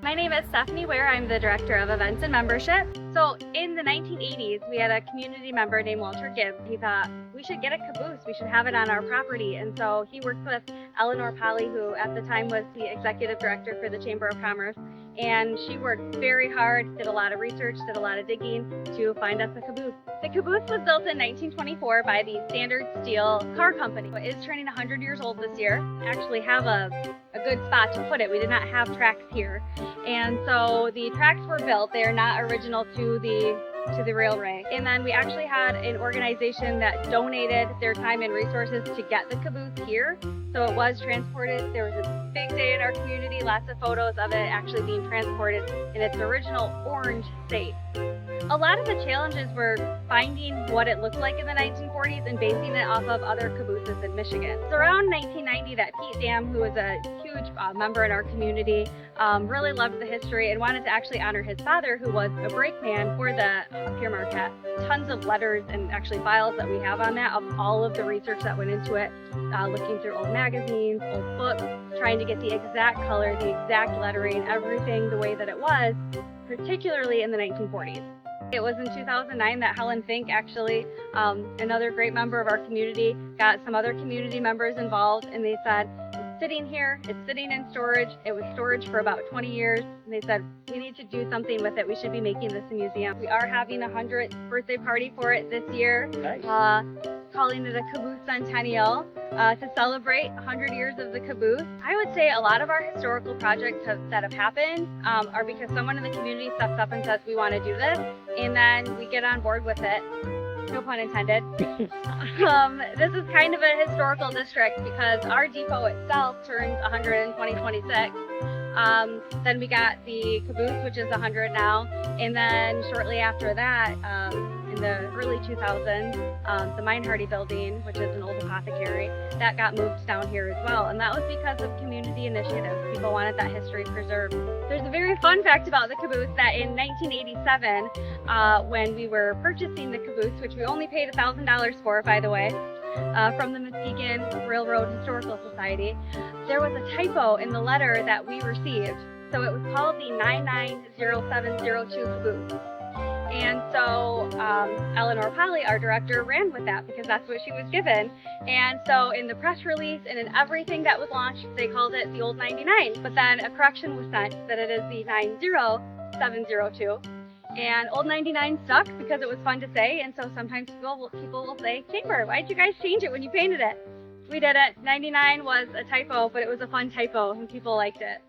My name is Stephanie Ware. I'm the Director of Events and Membership. So in the 1980s, we had a community member named Walter Gibbs. He thought, we should get a caboose, we should have it on our property. And so he worked with Eleanor Polly, who at the time was the Executive Director for the Chamber of Commerce. And she worked very hard, did a lot of research, did a lot of digging to find us a caboose. The caboose was built in 1924 by the Standard Steel Car Company. It is turning 100 years old this year. Actually have a good spot to put it. We did not have tracks here. And so the tracks were built. They are not original to the railway. And then we actually had an organization that donated their time and resources to get the caboose here. So it was transported. There was a big day in our community, lots of photos of it actually being transported in its original orange state. A lot of the challenges were finding what it looked like in the 1940s and basing it off of other cabooses in Michigan. It's around 1990 that Pete Dam, who was a huge member in our community, really loved the history and wanted to actually honor his father, who was a brakeman for the Pier Marquette. Tons of letters and actually files that we have on that of all of the research that went into it, looking through old magazines, old books, trying to get the exact color, the exact lettering, everything the way that it was, particularly in the 1940s. It was in 2009 that Helen Fink, actually, another great member of our community, got some other community members involved, and they said, it's sitting here, it's sitting in storage. It was storage for about 20 years, and they said, we need to do something with it. We should be making this a museum. We are having a 100th birthday party for it this year. Nice. Calling it a Caboose Centennial to celebrate 100 years of the caboose. I would say a lot of our historical projects that have happened are because someone in the community steps up and says, we want to do this, and then we get on board with it. No pun intended. This is kind of a historical district because our depot itself turns 100 in 2026. Then we got the caboose, which is 100 now, and then shortly after that, in the early 2000s, the Mine Hardy building, which is an old apothecary, that got moved down here as well, and that was because of community initiatives. People wanted that history preserved. There's a very fun fact about the caboose that in 1987, when we were purchasing the caboose, which we only paid $1,000 for, by the way, from the Muskegon Railroad Historical Society, there was a typo in the letter that we received. So it was called the 990702 caboose. And so Eleanor Polly, our director, ran with that because that's what she was given. And so in the press release and in everything that was launched, they called it the old 99. But then a correction was sent that it is the 90702. And Old 99 stuck because it was fun to say, and so sometimes people will say, Chamber, why'd you guys change it when you painted it? We did it. 99 was a typo, but it was a fun typo, and people liked it.